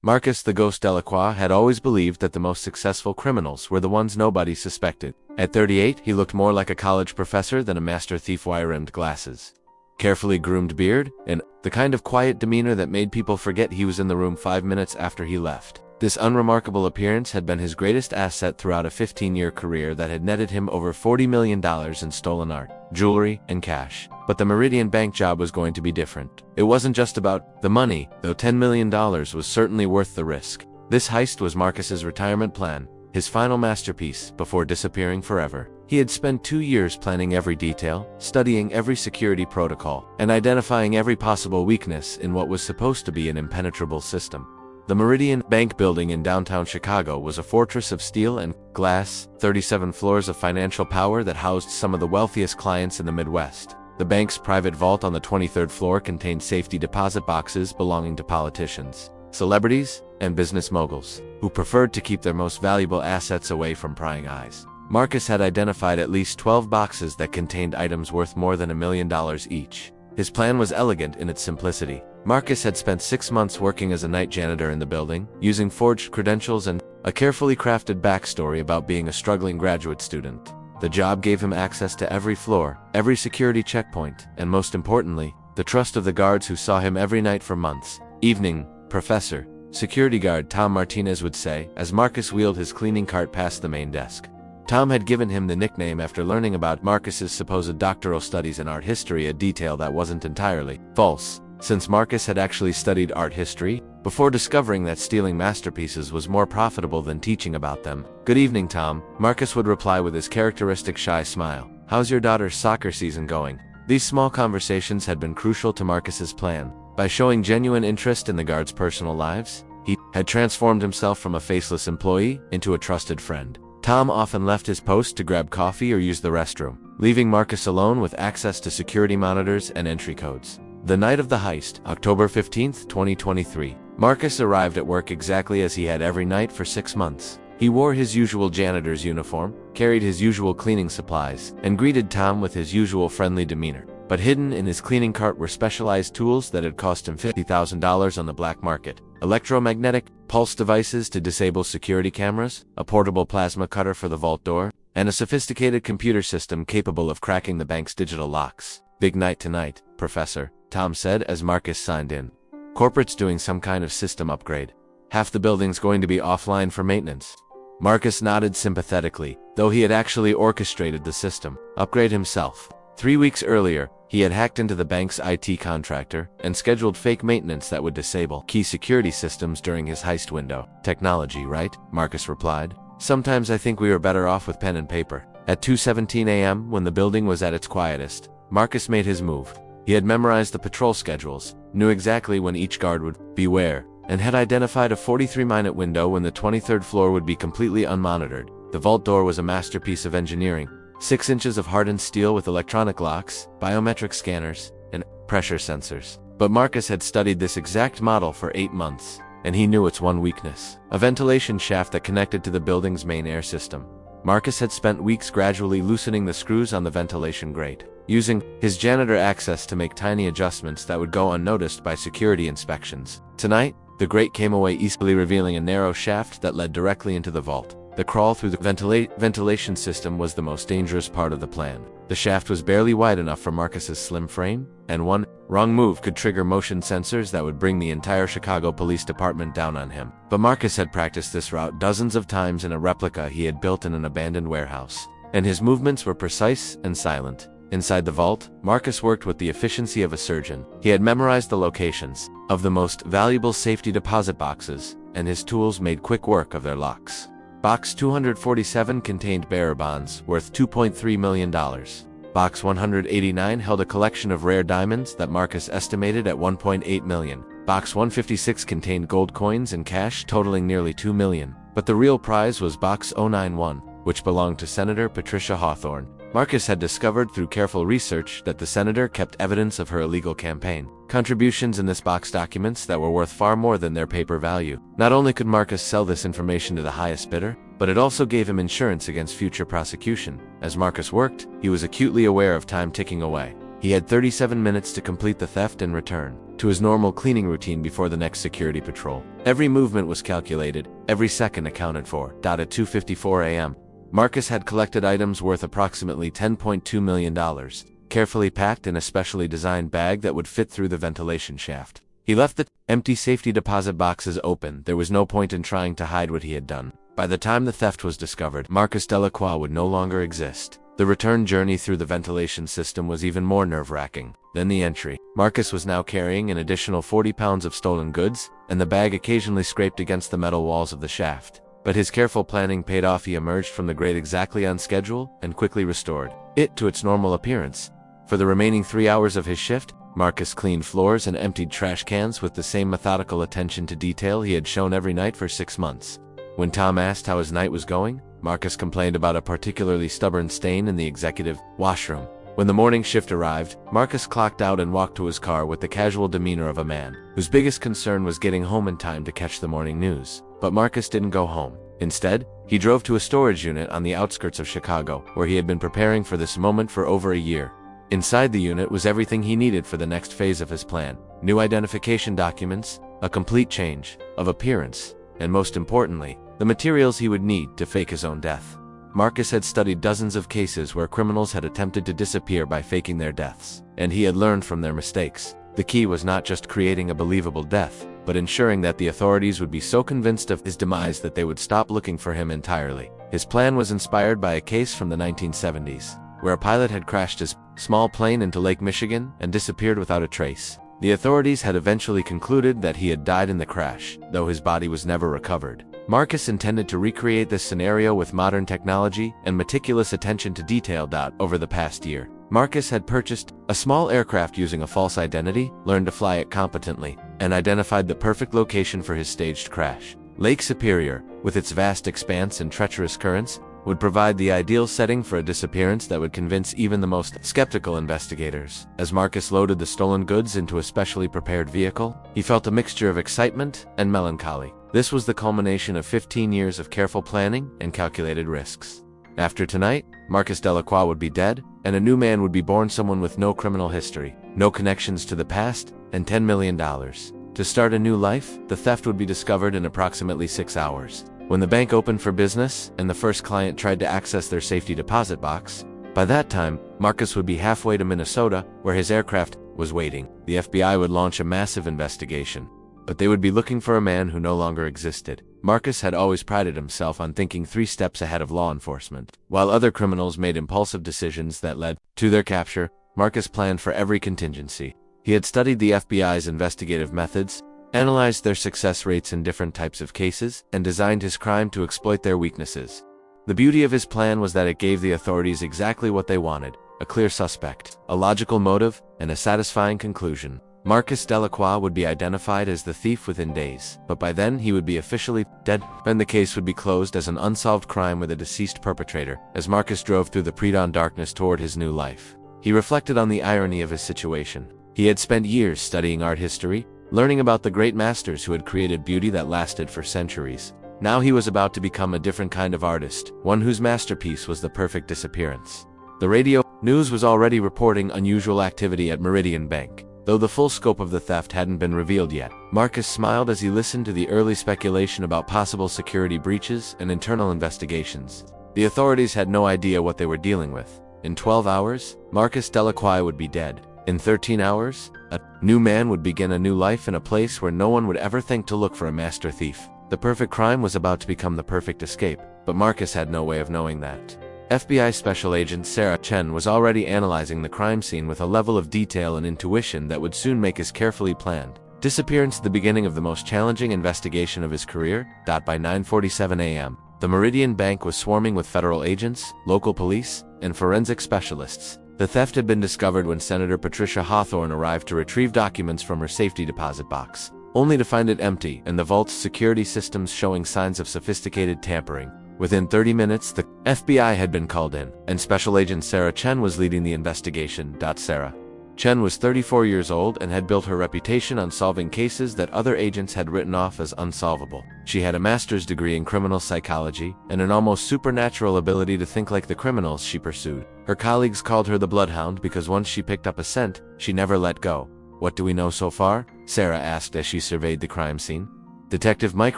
Marcus the Ghost Delacroix had always believed that the most successful criminals were the ones nobody suspected. At 38, he looked more like a college professor than a master thief. Wire-rimmed glasses, carefully groomed beard, and the kind of quiet demeanor that made people forget he was in the room 5 minutes after he left. This unremarkable appearance had been his greatest asset throughout a 15-year career that had netted him over $40 million in stolen art, jewelry, and cash. But the Meridian Bank job was going to be different. It wasn't just about the money, though $10 million was certainly worth the risk. This heist was Marcus's retirement plan, his final masterpiece before disappearing forever. He had spent 2 years planning every detail, studying every security protocol, and identifying every possible weakness in what was supposed to be an impenetrable system. The Meridian Bank building in downtown Chicago was a fortress of steel and glass, 37 floors of financial power that housed some of the wealthiest clients in the Midwest. The bank's private vault on the 23rd floor contained safety deposit boxes belonging to politicians, celebrities, and business moguls, who preferred to keep their most valuable assets away from prying eyes. Marcus had identified at least 12 boxes that contained items worth more than $1 million each. His plan was elegant in its simplicity. Marcus had spent 6 months working as a night janitor in the building, using forged credentials and a carefully crafted backstory about being a struggling graduate student. The job gave him access to every floor, every security checkpoint, and most importantly, the trust of the guards who saw him every night for months. "Evening, Professor," security guard Tom Martinez would say as Marcus wheeled his cleaning cart past the main desk. Tom had given him the nickname after learning about Marcus's supposed doctoral studies in art history, a detail that wasn't entirely false, since Marcus had actually studied art history before discovering that stealing masterpieces was more profitable than teaching about them. "Good evening, Tom," Marcus would reply with his characteristic shy smile. "How's your daughter's soccer season going?" These small conversations had been crucial to Marcus's plan. By showing genuine interest in the guards' personal lives, he had transformed himself from a faceless employee into a trusted friend. Tom often left his post to grab coffee or use the restroom, leaving Marcus alone with access to security monitors and entry codes. The night of the heist, October 15, 2023, Marcus arrived at work exactly as he had every night for 6 months. He wore his usual janitor's uniform, carried his usual cleaning supplies, and greeted Tom with his usual friendly demeanor. But hidden in his cleaning cart were specialized tools that had cost him $50,000 on the black market: electromagnetic pulse devices to disable security cameras, a portable plasma cutter for the vault door, and a sophisticated computer system capable of cracking the bank's digital locks. "Big night tonight, Professor," Tom said as Marcus signed in. "Corporate's doing some kind of system upgrade. Half the building's going to be offline for maintenance." Marcus nodded sympathetically, though he had actually orchestrated the system upgrade himself. 3 weeks earlier, he had hacked into the bank's IT contractor and scheduled fake maintenance that would disable key security systems during his heist window. "Technology, right?" Marcus replied. "Sometimes I think we were better off with pen and paper." At 2:17 a.m., when the building was at its quietest, Marcus made his move. He had memorized the patrol schedules, knew exactly when each guard would be where, and had identified a 43-minute window when the 23rd floor would be completely unmonitored. The vault door was a masterpiece of engineering. 6 inches of hardened steel with electronic locks, biometric scanners, and pressure sensors. But Marcus had studied this exact model for 8 months, and he knew its one weakness: a ventilation shaft that connected to the building's main air system. Marcus had spent weeks gradually loosening the screws on the ventilation grate, using his janitor access to make tiny adjustments that would go unnoticed by security inspections. Tonight, the grate came away easily, revealing a narrow shaft that led directly into the vault. The crawl through the ventilation system was the most dangerous part of the plan. The shaft was barely wide enough for Marcus's slim frame, and one wrong move could trigger motion sensors that would bring the entire Chicago Police Department down on him. But Marcus had practiced this route dozens of times in a replica he had built in an abandoned warehouse, and his movements were precise and silent. Inside the vault, Marcus worked with the efficiency of a surgeon. He had memorized the locations of the most valuable safety deposit boxes, and his tools made quick work of their locks. Box 247 contained bearer bonds worth $2.3 million. Box 189 held a collection of rare diamonds that Marcus estimated at $1.8 million. Box 156 contained gold coins and cash totaling nearly $2 million. But the real prize was Box 091, which belonged to Senator Patricia Hawthorne. Marcus had discovered through careful research that the senator kept evidence of her illegal campaign contributions in this box, documents that were worth far more than their paper value. Not only could Marcus sell this information to the highest bidder, but it also gave him insurance against future prosecution. As Marcus worked, he was acutely aware of time ticking away. He had 37 minutes to complete the theft and return to his normal cleaning routine before the next security patrol. Every movement was calculated, every second accounted for. At 2:54 a.m., Marcus had collected items worth approximately $10.2 million, carefully packed in a specially designed bag that would fit through the ventilation shaft. He left the empty safety deposit boxes open. There was no point in trying to hide what he had done. By the time the theft was discovered, Marcus Delacroix would no longer exist. The return journey through the ventilation system was even more nerve-wracking than the entry. Marcus was now carrying an additional 40 pounds of stolen goods, and the bag occasionally scraped against the metal walls of the shaft. But his careful planning paid off. He emerged from the grate exactly on schedule and quickly restored it to its normal appearance. For the remaining 3 hours of his shift, Marcus cleaned floors and emptied trash cans with the same methodical attention to detail he had shown every night for 6 months. When Tom asked how his night was going, Marcus complained about a particularly stubborn stain in the executive washroom. When the morning shift arrived, Marcus clocked out and walked to his car with the casual demeanor of a man whose biggest concern was getting home in time to catch the morning news. But Marcus didn't go home. Instead, he drove to a storage unit on the outskirts of Chicago, where he had been preparing for this moment for over a year. Inside the unit was everything he needed for the next phase of his plan: new identification documents, a complete change of appearance, and most importantly, the materials he would need to fake his own death. Marcus had studied dozens of cases where criminals had attempted to disappear by faking their deaths, and he had learned from their mistakes. The key was not just creating a believable death, but ensuring that the authorities would be so convinced of his demise that they would stop looking for him entirely. His plan was inspired by a case from the 1970s, where a pilot had crashed his small plane into Lake Michigan and disappeared without a trace. The authorities had eventually concluded that he had died in the crash, though his body was never recovered. Marcus intended to recreate this scenario with modern technology and meticulous attention to detail. Over the past year, Marcus had purchased a small aircraft using a false identity, learned to fly it competently, and identified the perfect location for his staged crash. Lake Superior, with its vast expanse and treacherous currents, would provide the ideal setting for a disappearance that would convince even the most skeptical investigators. As Marcus loaded the stolen goods into a specially prepared vehicle, he felt a mixture of excitement and melancholy. This was the culmination of 15 years of careful planning and calculated risks. After tonight, Marcus Delacroix would be dead, and a new man would be born, someone with no criminal history, no connections to the past, and $10 million. To start a new life, the theft would be discovered in approximately 6 hours. When the bank opened for business and the first client tried to access their safety deposit box, by that time, Marcus would be halfway to Minnesota, where his aircraft was waiting. The FBI would launch a massive investigation, but they would be looking for a man who no longer existed. Marcus had always prided himself on thinking 3 steps ahead of law enforcement. While other criminals made impulsive decisions that led to their capture, Marcus planned for every contingency. He had studied the FBI's investigative methods, analyzed their success rates in different types of cases, and designed his crime to exploit their weaknesses. The beauty of his plan was that it gave the authorities exactly what they wanted: a clear suspect, a logical motive, and a satisfying conclusion. Marcus Delacroix would be identified as the thief within days, but by then he would be officially dead, and the case would be closed as an unsolved crime with a deceased perpetrator. As Marcus drove through the pre-dawn darkness toward his new life, he reflected on the irony of his situation. He had spent years studying art history, learning about the great masters who had created beauty that lasted for centuries. Now he was about to become a different kind of artist, one whose masterpiece was the perfect disappearance. The radio news was already reporting unusual activity at Meridian Bank, though the full scope of the theft hadn't been revealed yet. Marcus smiled as he listened to the early speculation about possible security breaches and internal investigations. The authorities had no idea what they were dealing with. In 12 hours, Marcus Delacroix would be dead. In 13 hours, a new man would begin a new life in a place where no one would ever think to look for a master thief. The perfect crime was about to become the perfect escape, but Marcus had no way of knowing that. FBI Special Agent Sarah Chen was already analyzing the crime scene with a level of detail and intuition that would soon make his carefully planned disappearance the beginning of the most challenging investigation of his career. By 9:47 a.m., the Meridian Bank was swarming with federal agents, local police, and forensic specialists. The theft had been discovered when Senator Patricia Hawthorne arrived to retrieve documents from her safety deposit box, only to find it empty and the vault's security systems showing signs of sophisticated tampering. Within 30 minutes, the FBI had been called in, and Special Agent Sarah Chen was leading the investigation. Sarah Chen was 34 years old and had built her reputation on solving cases that other agents had written off as unsolvable. She had a master's degree in criminal psychology and an almost supernatural ability to think like the criminals she pursued. Her colleagues called her the Bloodhound because once she picked up a scent, she never let go. "What do we know so far?" Sarah asked as she surveyed the crime scene. Detective Mike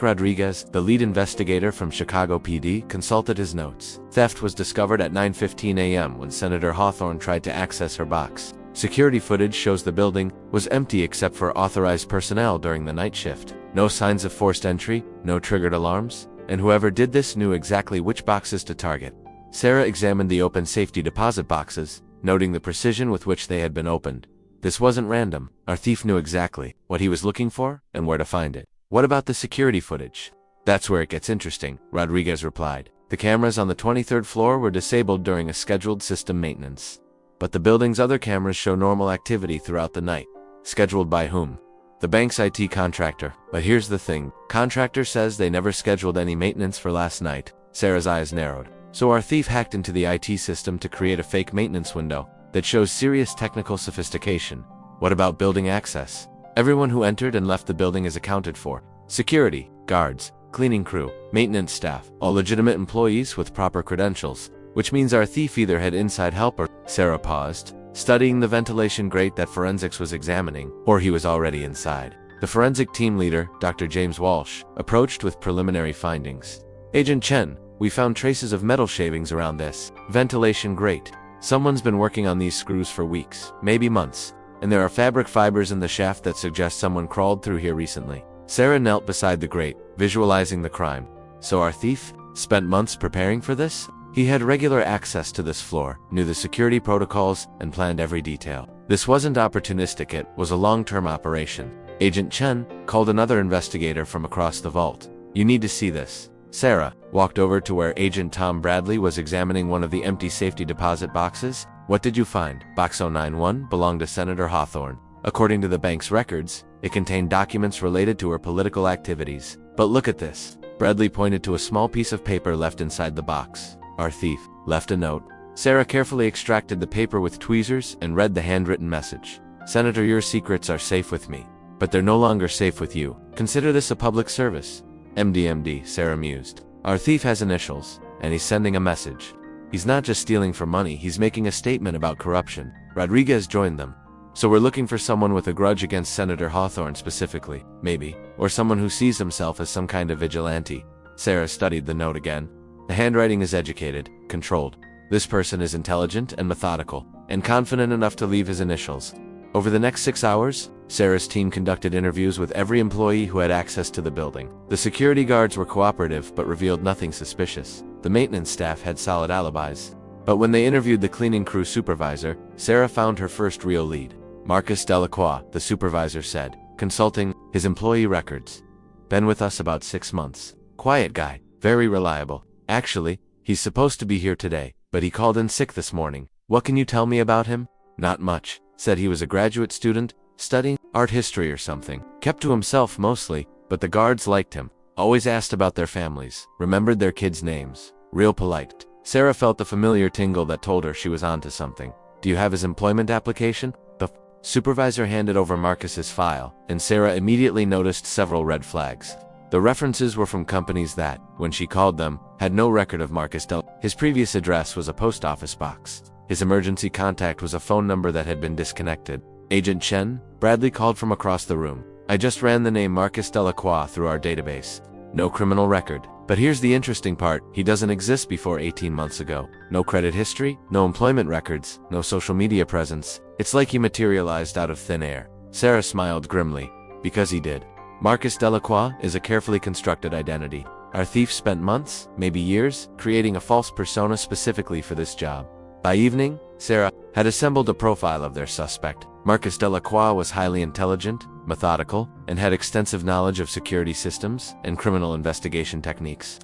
Rodriguez, the lead investigator from Chicago PD, consulted his notes. Theft was discovered at 9:15 a.m. when Senator Hawthorne tried to access her box. Security footage shows the building was empty except for authorized personnel during the night shift. No signs of forced entry, no triggered alarms, and whoever did this knew exactly which boxes to target. Sarah examined the open safety deposit boxes, noting the precision with which they had been opened. This wasn't random. Our thief knew exactly what he was looking for and where to find it. "What about the security footage?" "That's where it gets interesting," Rodriguez replied. "The cameras on the 23rd floor were disabled during a scheduled system maintenance. But the building's other cameras show normal activity throughout the night." "Scheduled by whom?" "The bank's IT contractor. But here's the thing. Contractor says they never scheduled any maintenance for last night." Sarah's eyes narrowed. "So our thief hacked into the IT system to create a fake maintenance window that shows serious technical sophistication. What about building access? Everyone who entered and left the building is accounted for. Security, guards, cleaning crew, maintenance staff, all legitimate employees with proper credentials. Which means our thief either had inside help or..." Sarah paused, studying the ventilation grate that forensics was examining, or he was already inside. The forensic team leader, Dr. James Walsh, approached with preliminary findings. "Agent Chen, we found traces of metal shavings around this ventilation grate. Someone's been working on these screws for weeks, maybe months, and there are fabric fibers in the shaft that suggest someone crawled through here recently." Sarah knelt beside the grate, visualizing the crime. "So our thief spent months preparing for this? He had regular access to this floor, knew the security protocols, and planned every detail. This wasn't opportunistic, it was a long-term operation." Agent Chen called another investigator from across the vault. "You need to see this." Sarah walked over to where Agent Tom Bradley was examining one of the empty safety deposit boxes. "What did you find?" "Box 091 belonged to Senator Hawthorne. According to the bank's records, it contained documents related to her political activities. But look at this." Bradley pointed to a small piece of paper left inside the box. "Our thief left a note." Sarah carefully extracted the paper with tweezers and read the handwritten message. "Senator, your secrets are safe with me, but they're no longer safe with you. Consider this a public service." "MD," Sarah mused. "Our thief has initials, and he's sending a message. He's not just stealing for money, he's making a statement about corruption." Rodriguez joined them. "So we're looking for someone with a grudge against Senator Hawthorne specifically, maybe, or someone who sees himself as some kind of vigilante." Sarah studied the note again. The handwriting is educated, controlled. This person is intelligent and methodical, and confident enough to leave his initials. Over the next 6 hours, Sarah's team conducted interviews with every employee who had access to the building. The security guards were cooperative but revealed nothing suspicious. The maintenance staff had solid alibis. But when they interviewed the cleaning crew supervisor, Sarah found her first real lead. "Marcus Delacroix," the supervisor said, consulting his employee records. "Been with us about 6 months. Quiet guy, very reliable. Actually, he's supposed to be here today, but he called in sick this morning." "What can you tell me about him?" "Not much. Said he was a graduate student, studying art history or something. Kept to himself mostly, but the guards liked him. Always asked about their families, remembered their kids' names. Real polite." Sarah felt the familiar tingle that told her she was onto something. "Do you have his employment application?" The supervisor handed over Marcus's file, and Sarah immediately noticed several red flags. The references were from companies that, when she called them, had no record of Marcus His previous address was a post office box. His emergency contact was a phone number that had been disconnected. "Agent Chen?" Bradley called from across the room. "I just ran the name Marcus Delacroix through our database. No criminal record. But here's the interesting part, he doesn't exist before 18 months ago. No credit history, no employment records, no social media presence. It's like he materialized out of thin air." Sarah smiled grimly. "Because he did. Marcus Delacroix is a carefully constructed identity. Our thief spent months, maybe years, creating a false persona specifically for this job." By evening, Sarah had assembled a profile of their suspect. Marcus Delacroix was highly intelligent, methodical, and had extensive knowledge of security systems and criminal investigation techniques.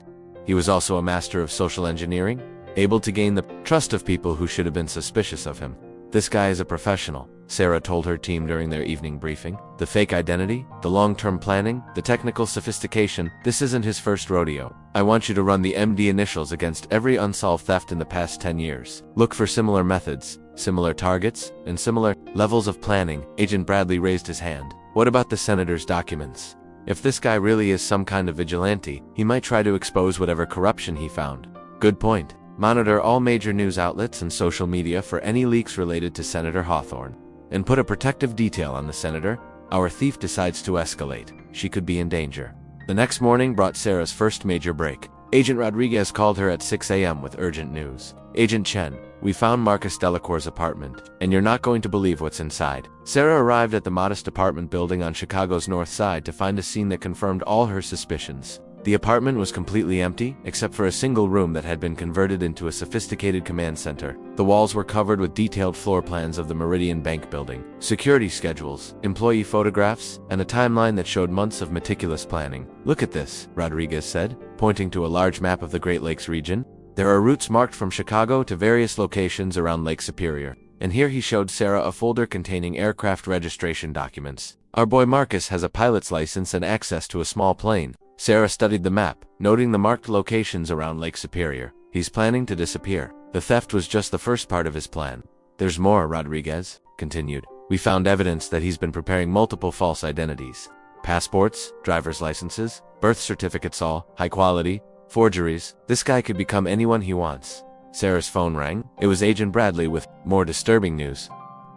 He was also a master of social engineering, able to gain the trust of people who should have been suspicious of him. This guy is a professional, Sarah told her team during their evening briefing. The fake identity, the long-term planning, the technical sophistication, this isn't his first rodeo. I want you to run the MD initials against every unsolved theft in the past 10 years. Look for similar methods, similar targets, and similar levels of planning. Agent Bradley raised his hand. What about the senator's documents? If this guy really is some kind of vigilante, he might try to expose whatever corruption he found. Good point. Monitor all major news outlets and social media for any leaks related to Senator Hawthorne. And put a protective detail on the senator. Our thief decides to escalate. She could be in danger. The next morning brought Sarah's first major break. Agent Rodriguez called her at 6 a.m. with urgent news. Agent Chen, we found Marcus Delacroix's apartment, and you're not going to believe what's inside. Sarah arrived at the modest apartment building on Chicago's north side to find a scene that confirmed all her suspicions. The apartment was completely empty, except for a single room that had been converted into a sophisticated command center. The walls were covered with detailed floor plans of the Meridian Bank building, security schedules, employee photographs, and a timeline that showed months of meticulous planning. Look at this, Rodriguez said, pointing to a large map of the Great Lakes region. There are routes marked from Chicago to various locations around Lake Superior. And here he showed Sarah a folder containing aircraft registration documents. Our boy Marcus has a pilot's license and access to a small plane. Sarah studied the map, noting the marked locations around Lake Superior. He's planning to disappear. The theft was just the first part of his plan. There's more, Rodriguez continued. We found evidence that he's been preparing multiple false identities. Passports, driver's licenses, birth certificates, all high quality, forgeries. This guy could become anyone he wants. Sarah's phone rang. It was Agent Bradley with more disturbing news.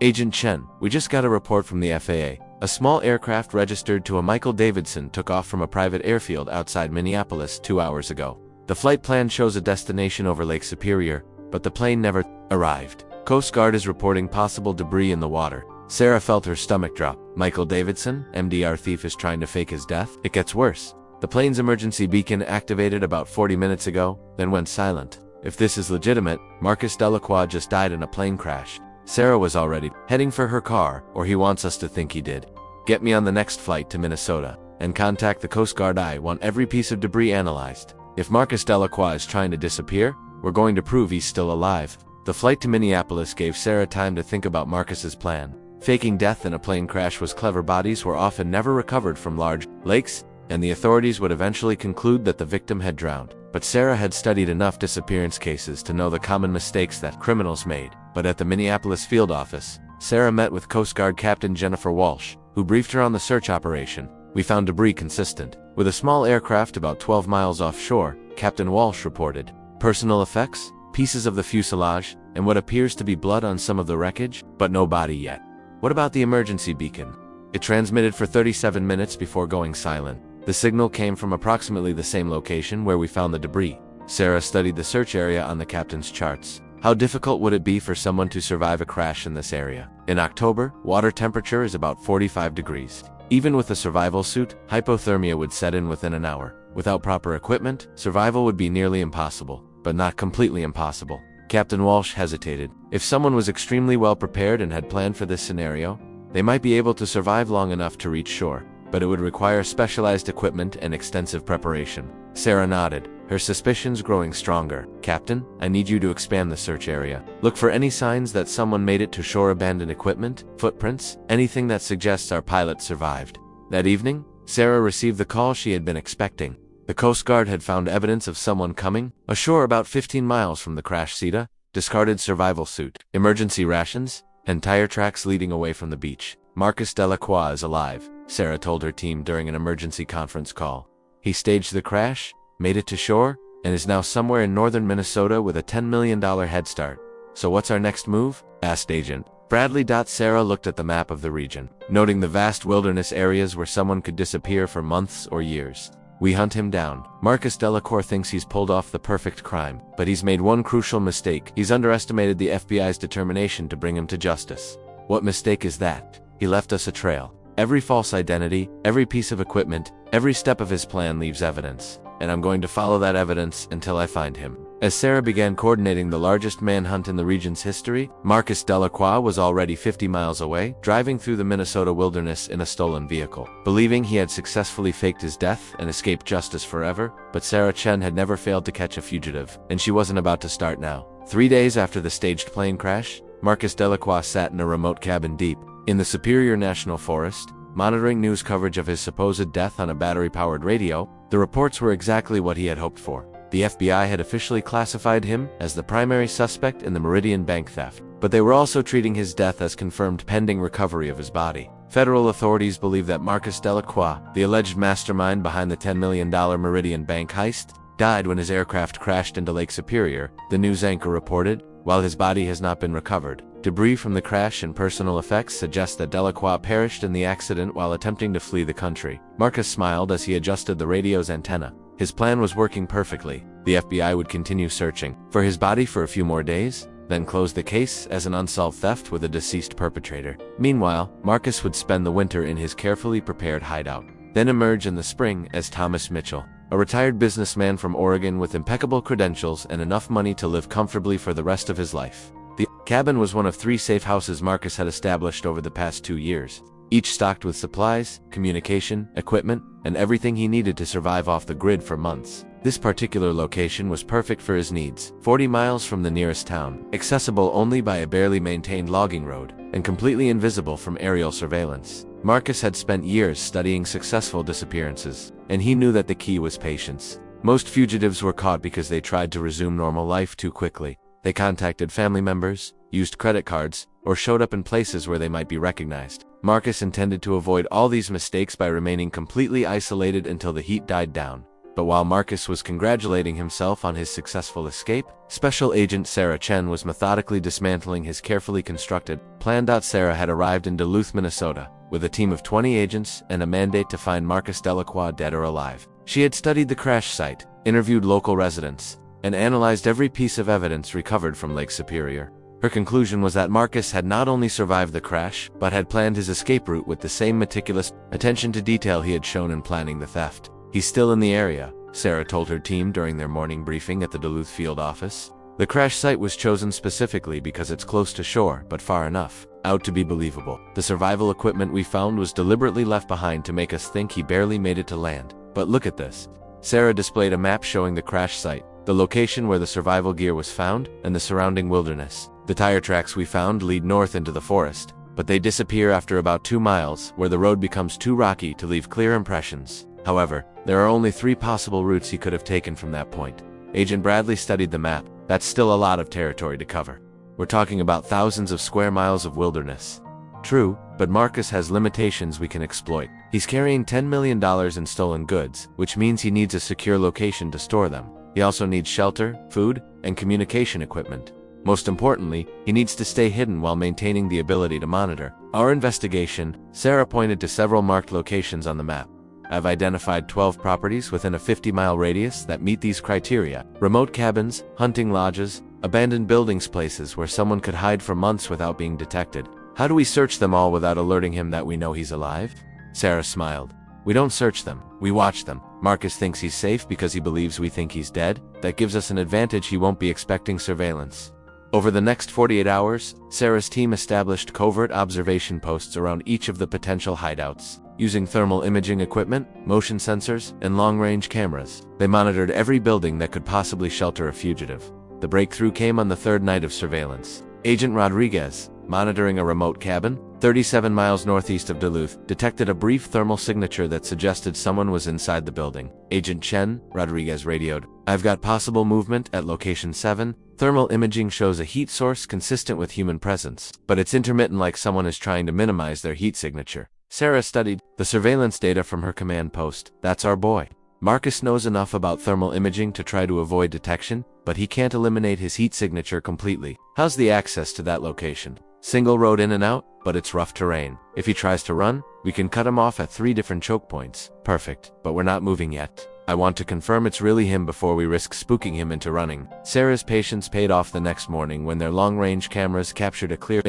Agent Chen, we just got a report from the FAA. A small aircraft registered to a Michael Davidson took off from a private airfield outside Minneapolis 2 hours ago. The flight plan shows a destination over Lake Superior, but the plane never arrived. Coast Guard is reporting possible debris in the water. Sarah felt her stomach drop. Michael Davidson, MDR thief, is trying to fake his death? It gets worse. The plane's emergency beacon activated about 40 minutes ago, then went silent. If this is legitimate, Marcus Delacroix just died in a plane crash. Sarah was already heading for her car, or he wants us to think he did. Get me on the next flight to Minnesota, and contact the Coast Guard. I want every piece of debris analyzed. If Marcus Delacroix is trying to disappear, we're going to prove he's still alive. The flight to Minneapolis gave Sarah time to think about Marcus's plan. Faking death in a plane crash was clever. Bodies were often never recovered from large lakes, and the authorities would eventually conclude that the victim had drowned. But Sarah had studied enough disappearance cases to know the common mistakes that criminals made. But at the Minneapolis field office, Sarah met with Coast Guard Captain Jennifer Walsh, who briefed her on the search operation. We found debris consistent with a small aircraft about 12 miles offshore, Captain Walsh reported. Personal effects, pieces of the fuselage, and what appears to be blood on some of the wreckage, but no body yet. What about the emergency beacon? It transmitted for 37 minutes before going silent. The signal came from approximately the same location where we found the debris. Sarah studied the search area on the captain's charts. How difficult would it be for someone to survive a crash in this area? In October, water temperature is about 45 degrees. Even with a survival suit, hypothermia would set in within an hour. Without proper equipment, survival would be nearly impossible, but not completely impossible. Captain Walsh hesitated. If someone was extremely well prepared and had planned for this scenario, they might be able to survive long enough to reach shore, but it would require specialized equipment and extensive preparation. Sarah nodded, her suspicions growing stronger. Captain, I need you to expand the search area. Look for any signs that someone made it to shore, abandoned equipment, footprints, anything that suggests our pilot survived. That evening, Sarah received the call she had been expecting. The Coast Guard had found evidence of someone coming ashore about 15 miles from the crash site, discarded survival suit, emergency rations, and tire tracks leading away from the beach. Marcus Delacroix is alive, Sarah told her team during an emergency conference call. He staged the crash, made it to shore, and is now somewhere in northern Minnesota with a $10 million head start. So what's our next move? Asked Agent Bradley. Sarah looked at the map of the region, noting the vast wilderness areas where someone could disappear for months or years. We hunt him down. Marcus Delacroix thinks he's pulled off the perfect crime, but he's made one crucial mistake. He's underestimated the FBI's determination to bring him to justice. What mistake is that? He left us a trail. Every false identity, every piece of equipment, every step of his plan leaves evidence, and I'm going to follow that evidence until I find him. As Sarah began coordinating the largest manhunt in the region's history, Marcus Delacroix was already 50 miles away, driving through the Minnesota wilderness in a stolen vehicle. Believing he had successfully faked his death and escaped justice forever, but Sarah Chen had never failed to catch a fugitive, and she wasn't about to start now. 3 days after the staged plane crash, Marcus Delacroix sat in a remote cabin deep in the Superior National Forest, monitoring news coverage of his supposed death on a battery-powered radio. The reports were exactly what he had hoped for. The FBI had officially classified him as the primary suspect in the Meridian Bank theft, but they were also treating his death as confirmed pending recovery of his body. Federal authorities believe that Marcus Delacroix, the alleged mastermind behind the $10 million Meridian Bank heist, died when his aircraft crashed into Lake Superior, the news anchor reported. While his body has not been recovered, debris from the crash and personal effects suggest that Delacroix perished in the accident while attempting to flee the country. Marcus smiled as he adjusted the radio's antenna. His plan was working perfectly. The FBI would continue searching for his body for a few more days, then close the case as an unsolved theft with a deceased perpetrator. Meanwhile, Marcus would spend the winter in his carefully prepared hideout, then emerge in the spring as Thomas Mitchell, a retired businessman from Oregon with impeccable credentials and enough money to live comfortably for the rest of his life. The cabin was one of 3 safe houses Marcus had established over the past 2 years, each stocked with supplies, communication, equipment, and everything he needed to survive off the grid for months. This particular location was perfect for his needs, 40 miles from the nearest town, accessible only by a barely maintained logging road, and completely invisible from aerial surveillance. Marcus had spent years studying successful disappearances, and he knew that the key was patience. Most fugitives were caught because they tried to resume normal life too quickly. They contacted family members, used credit cards, or showed up in places where they might be recognized. Marcus intended to avoid all these mistakes by remaining completely isolated until the heat died down. But while Marcus was congratulating himself on his successful escape, Special Agent Sarah Chen was methodically dismantling his carefully constructed plan. Sarah had arrived in Duluth, Minnesota, with a team of 20 agents and a mandate to find Marcus Delacroix dead or alive. She had studied the crash site, interviewed local residents, and analyzed every piece of evidence recovered from Lake Superior. Her conclusion was that Marcus had not only survived the crash, but had planned his escape route with the same meticulous attention to detail he had shown in planning the theft. "He's still in the area," Sarah told her team during their morning briefing at the Duluth field office. "The crash site was chosen specifically because it's close to shore, but far enough out to be believable. The survival equipment we found was deliberately left behind to make us think he barely made it to land. But look at this." Sarah displayed a map showing the crash site, the location where the survival gear was found, and the surrounding wilderness. "The tire tracks we found lead north into the forest, but they disappear after about 2 miles, where the road becomes too rocky to leave clear impressions. However, there are only 3 possible routes he could have taken from that point." Agent Bradley studied the map. "That's still a lot of territory to cover. We're talking about thousands of square miles of wilderness." "True, but Marcus has limitations we can exploit. He's carrying $10 million in stolen goods, which means he needs a secure location to store them. He also needs shelter, food, and communication equipment. Most importantly, he needs to stay hidden while maintaining the ability to monitor our investigation." Sarah pointed to several marked locations on the map. "I've identified 12 properties within a 50-mile radius that meet these criteria. Remote cabins, hunting lodges, abandoned buildings, places where someone could hide for months without being detected. How do we search them all without alerting him that we know he's alive?" Sarah smiled. "We don't search them, we watch them. Marcus thinks he's safe because he believes we think he's dead. That gives us an advantage. He won't be expecting surveillance." Over the next 48 hours, Sarah's team established covert observation posts around each of the potential hideouts. Using thermal imaging equipment, motion sensors, and long-range cameras, they monitored every building that could possibly shelter a fugitive. The breakthrough came on the 3rd night of surveillance. Agent Rodriguez, monitoring a remote cabin 37 miles northeast of Duluth, detected a brief thermal signature that suggested someone was inside the building. "Agent Chen," Rodriguez radioed, "I've got possible movement at location 7. Thermal imaging shows a heat source consistent with human presence, but it's intermittent, like someone is trying to minimize their heat signature." Sarah studied the surveillance data from her command post. "That's our boy. Marcus knows enough about thermal imaging to try to avoid detection, but he can't eliminate his heat signature completely. How's the access to that location?" "Single road in and out, but it's rough terrain. If he tries to run, we can cut him off at 3 different choke points." "Perfect, but we're not moving yet. I want to confirm it's really him before we risk spooking him into running." Sarah's patience paid off the next morning when their long-range cameras captured a clear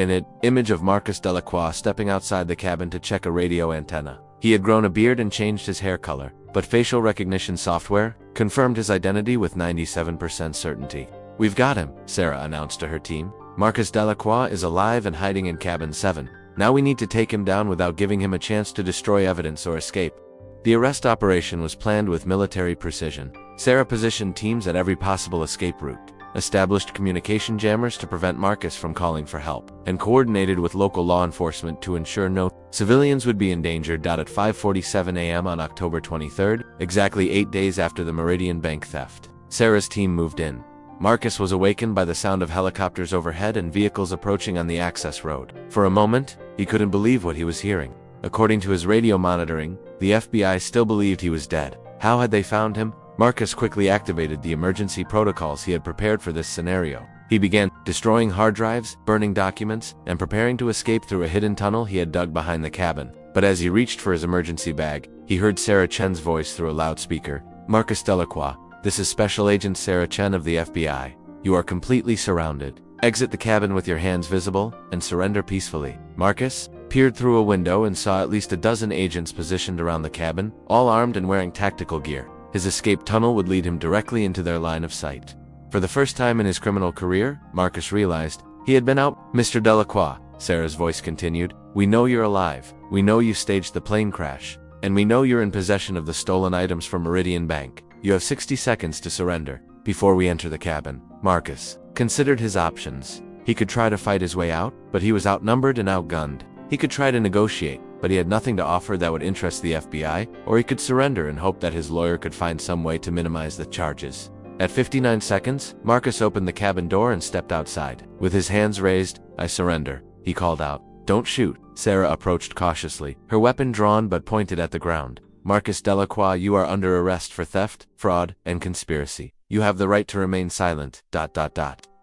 image of Marcus Delacroix stepping outside the cabin to check a radio antenna. He had grown a beard and changed his hair color, but facial recognition software confirmed his identity with 97% certainty. "We've got him," Sarah announced to her team. "Marcus Delacroix is alive and hiding in cabin 7. Now we need to take him down without giving him a chance to destroy evidence or escape." The arrest operation was planned with military precision. Sarah positioned teams at every possible escape route, established communication jammers to prevent Marcus from calling for help, and coordinated with local law enforcement to ensure no civilians would be endangered. At 5:47 a.m. on October 23rd, exactly 8 days after the Meridian Bank theft, Sarah's team moved in. Marcus was awakened by the sound of helicopters overhead and vehicles approaching on the access road. For a moment, he couldn't believe what he was hearing. According to his radio monitoring, the FBI still believed he was dead. How had they found him? Marcus quickly activated the emergency protocols he had prepared for this scenario. He began destroying hard drives, burning documents, and preparing to escape through a hidden tunnel he had dug behind the cabin. But as he reached for his emergency bag, he heard Sarah Chen's voice through a loudspeaker. "Marcus Delacroix, this is Special Agent Sarah Chen of the FBI. You are completely surrounded. Exit the cabin with your hands visible and surrender peacefully." Marcus peered through a window and saw at least a dozen agents positioned around the cabin, all armed and wearing tactical gear. His escape tunnel would lead him directly into their line of sight. For the first time in his criminal career, Marcus realized he had been out. "Mr. Delacroix," Sarah's voice continued, "we know you're alive. We know you staged the plane crash. And we know you're in possession of the stolen items from Meridian Bank. You have 60 seconds to surrender before we enter the cabin." Marcus considered his options. He could try to fight his way out, but he was outnumbered and outgunned. He could try to negotiate, but he had nothing to offer that would interest the FBI, or he could surrender and hope that his lawyer could find some way to minimize the charges. At 59 seconds, Marcus opened the cabin door and stepped outside. With his hands raised, "I surrender," he called out. "Don't shoot." Sarah approached cautiously, her weapon drawn but pointed at the ground. "Marcus Delacroix, you are under arrest for theft, fraud, and conspiracy. You have the right to remain silent.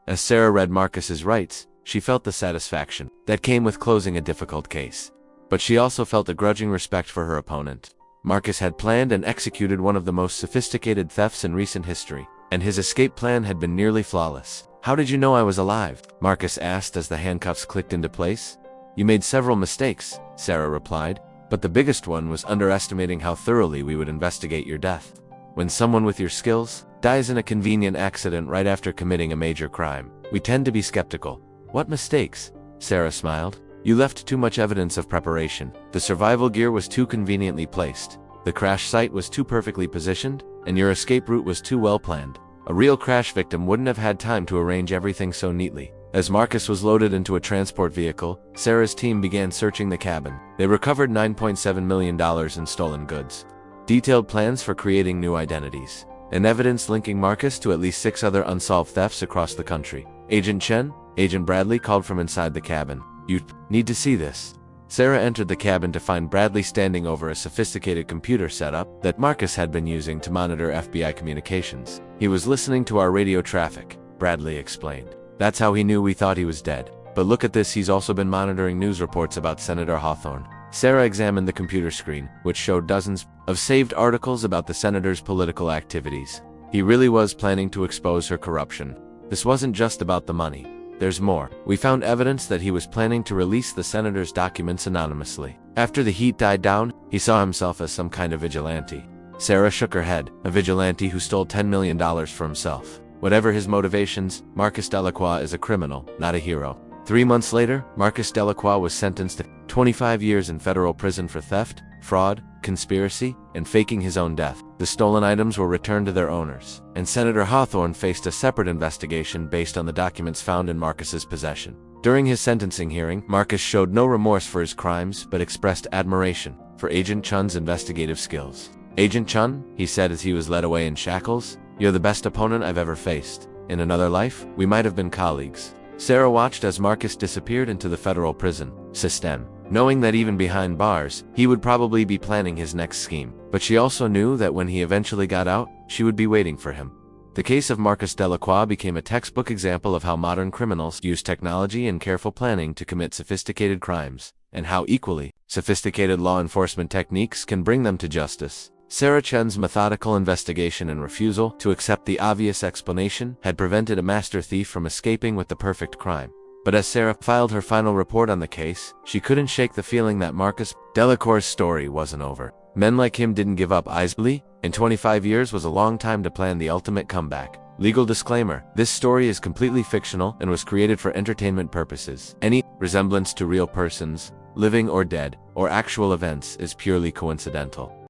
As Sarah read Marcus's rights, she felt the satisfaction that came with closing a difficult case. But she also felt a grudging respect for her opponent. Marcus had planned and executed one of the most sophisticated thefts in recent history, and his escape plan had been nearly flawless. "How did you know I was alive?" Marcus asked as the handcuffs clicked into place. "You made several mistakes," Sarah replied, "but the biggest one was underestimating how thoroughly we would investigate your death. When someone with your skills dies in a convenient accident right after committing a major crime, we tend to be skeptical." "What mistakes?" Sarah smiled. "You left too much evidence of preparation. The survival gear was too conveniently placed. The crash site was too perfectly positioned, and your escape route was too well planned. A real crash victim wouldn't have had time to arrange everything so neatly." As Marcus was loaded into a transport vehicle, Sarah's team began searching the cabin. They recovered $9.7 million in stolen goods, detailed plans for creating new identities, and evidence linking Marcus to at least 6 other unsolved thefts across the country. "Agent Chen," Agent Bradley called from inside the cabin. "You need to see this." Sarah entered the cabin to find Bradley standing over a sophisticated computer setup that Marcus had been using to monitor FBI communications. "He was listening to our radio traffic," Bradley explained. "That's how he knew we thought he was dead. But look at this, he's also been monitoring news reports about Senator Hawthorne." Sarah examined the computer screen, which showed dozens of saved articles about the senator's political activities. He really was planning to expose her corruption. This wasn't just about the money. There's more. We found evidence that he was planning to release the senator's documents anonymously. After the heat died down, he saw himself as some kind of vigilante. Sarah shook her head. A vigilante who stole $10 million for himself. Whatever his motivations, Marcus Delacroix is a criminal, not a hero. 3 months later, Marcus Delacroix was sentenced to 25 years in federal prison for theft, fraud, conspiracy, and faking his own death. The stolen items were returned to their owners, and Senator Hawthorne faced a separate investigation based on the documents found in Marcus's possession. During his sentencing hearing, Marcus showed no remorse for his crimes but expressed admiration for Agent Chen's investigative skills. "Agent Chen," he said as he was led away in shackles, "you're the best opponent I've ever faced. In another life, we might have been colleagues." Sarah watched as Marcus disappeared into the federal prison system, knowing that even behind bars, he would probably be planning his next scheme. But she also knew that when he eventually got out, she would be waiting for him. The case of Marcus Delacroix became a textbook example of how modern criminals use technology and careful planning to commit sophisticated crimes, and how equally sophisticated law enforcement techniques can bring them to justice. Sarah Chen's methodical investigation and refusal to accept the obvious explanation had prevented a master thief from escaping with the perfect crime. But as Sarah filed her final report on the case, she couldn't shake the feeling that Marcus Delacroix's story wasn't over. Men like him didn't give up easily, and 25 years was a long time to plan the ultimate comeback. Legal disclaimer: this story is completely fictional and was created for entertainment purposes. Any resemblance to real persons, living or dead, or actual events is purely coincidental.